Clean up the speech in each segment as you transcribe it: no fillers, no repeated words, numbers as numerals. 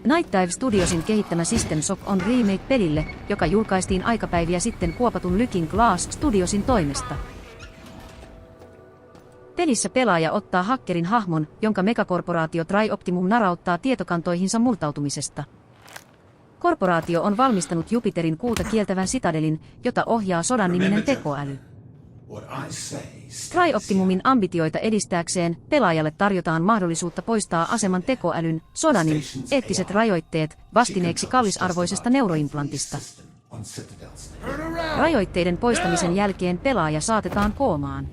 Night Dive Studiosin kehittämä System Shock on remake pelille, joka julkaistiin aikapäiviä sitten kuopatun Looking Glass Studiosin toimesta. Pelissä pelaaja ottaa hakkerin hahmon, jonka megakorporaatio TriOptimum narauttaa tietokantoihinsa murtautumisesta. Korporaatio on valmistanut Jupiterin kuuta kieltävän sitadelin, jota ohjaa Sodan-niminen tekoäly. TriOptimumin ambitioita edistääkseen pelaajalle tarjotaan mahdollisuutta poistaa aseman tekoälyn, Sodanin, eettiset rajoitteet vastineeksi kallisarvoisesta neuroimplantista. Rajoitteiden poistamisen jälkeen pelaaja saatetaan koomaan.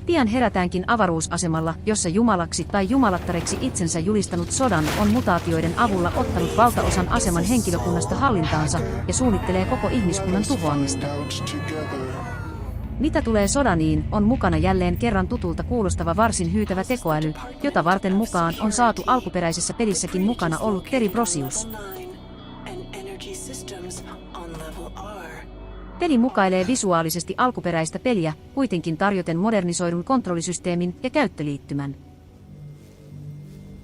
Pian herätäänkin avaruusasemalla, jossa jumalaksi tai jumalattareksi itsensä julistanut Sodan on mutaatioiden avulla ottanut valtaosan aseman henkilökunnasta hallintaansa ja suunnittelee koko ihmiskunnan tuhoamista. Mitä tulee Sodaniin, on mukana jälleen kerran tutulta kuulostava varsin hyytävä tekoäly, jota varten mukaan on saatu alkuperäisessä pelissäkin mukana ollut Terry Brosius. Peli mukailee visuaalisesti alkuperäistä peliä, kuitenkin tarjoten modernisoidun kontrollisysteemin ja käyttöliittymän.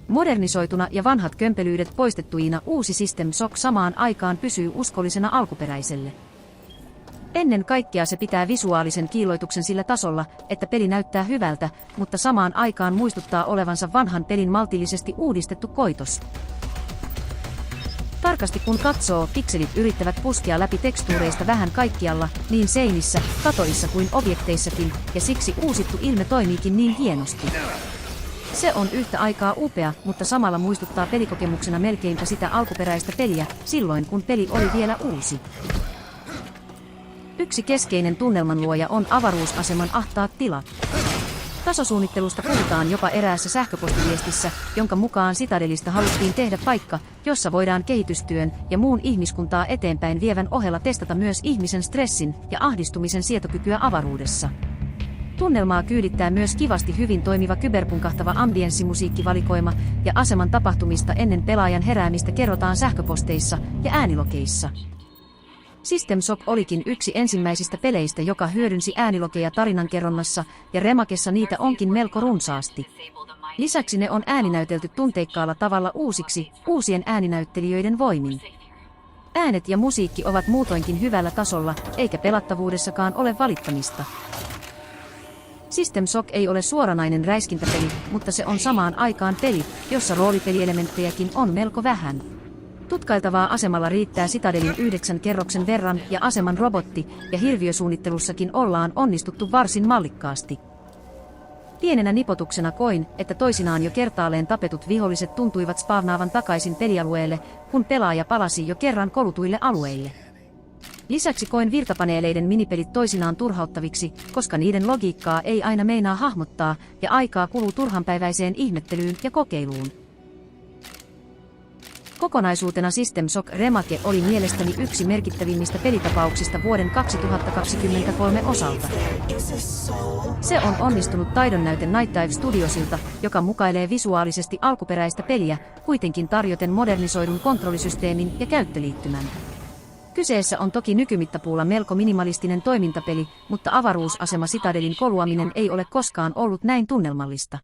Modernisoituna ja vanhat kömpelyydet poistettuina uusi System Shock samaan aikaan pysyy uskollisena alkuperäiselle. Ennen kaikkea se pitää visuaalisen kiilloituksen sillä tasolla, että peli näyttää hyvältä, mutta samaan aikaan muistuttaa olevansa vanhan pelin maltillisesti uudistettu koitos. Tarkasti kun katsoo, pikselit yrittävät puskea läpi tekstuureista vähän kaikkialla, niin seinissä, katoissa kuin objekteissakin, ja siksi uusittu ilme toimiikin niin hienosti. Se on yhtä aikaa upea, mutta samalla muistuttaa pelikokemuksena melkeinpä sitä alkuperäistä peliä, silloin kun peli oli vielä uusi. Yksi keskeinen tunnelmanluoja on avaruusaseman ahtaat tilat. Tasosuunnittelusta puhutaan jopa eräässä sähköpostiviestissä, jonka mukaan Citadelista haluttiin tehdä paikka, jossa voidaan kehitystyön ja muun ihmiskuntaa eteenpäin vievän ohella testata myös ihmisen stressin ja ahdistumisen sietokykyä avaruudessa. Tunnelmaa kyydittää myös kivasti hyvin toimiva kyberpunkahtava ambienssimusiikkivalikoima ja aseman tapahtumista ennen pelaajan heräämistä kerrotaan sähköposteissa ja äänilokeissa. System Shock olikin yksi ensimmäisistä peleistä, joka hyödynsi äänilokeja tarinankerronnassa, ja Remakessa niitä onkin melko runsaasti. Lisäksi ne on ääninäytelty tunteikkaalla tavalla uusiksi, uusien ääninäyttelijöiden voimin. Äänet ja musiikki ovat muutoinkin hyvällä tasolla, eikä pelattavuudessakaan ole valittamista. System Shock ei ole suoranainen räiskintäpeli, mutta se on samaan aikaan peli, jossa roolipelielementtejäkin on melko vähän. Tutkailtavaa asemalla riittää Citadelin 9 kerroksen verran ja aseman robotti- ja hirviösuunnittelussakin ollaan onnistuttu varsin mallikkaasti. Pienenä nipotuksena koin, että toisinaan jo kertaalleen tapetut viholliset tuntuivat spawnaavan takaisin pelialueelle, kun pelaaja palasi jo kerran kolutuille alueille. Lisäksi koin virtapaneeleiden minipelit toisinaan turhauttaviksi, koska niiden logiikkaa ei aina meinaa hahmottaa ja aikaa kuluu turhanpäiväiseen ihmettelyyn ja kokeiluun. Kokonaisuutena System Shock Remake oli mielestäni yksi merkittävimmistä pelitapauksista vuoden 2023 osalta. Se on onnistunut taidonnäyte Night Dive Studiosilta, joka mukailee visuaalisesti alkuperäistä peliä, kuitenkin tarjoten modernisoidun kontrollisysteemin ja käyttöliittymän. Kyseessä on toki nykymittapuulla melko minimalistinen toimintapeli, mutta avaruusasema Citadelin koluaminen ei ole koskaan ollut näin tunnelmallista.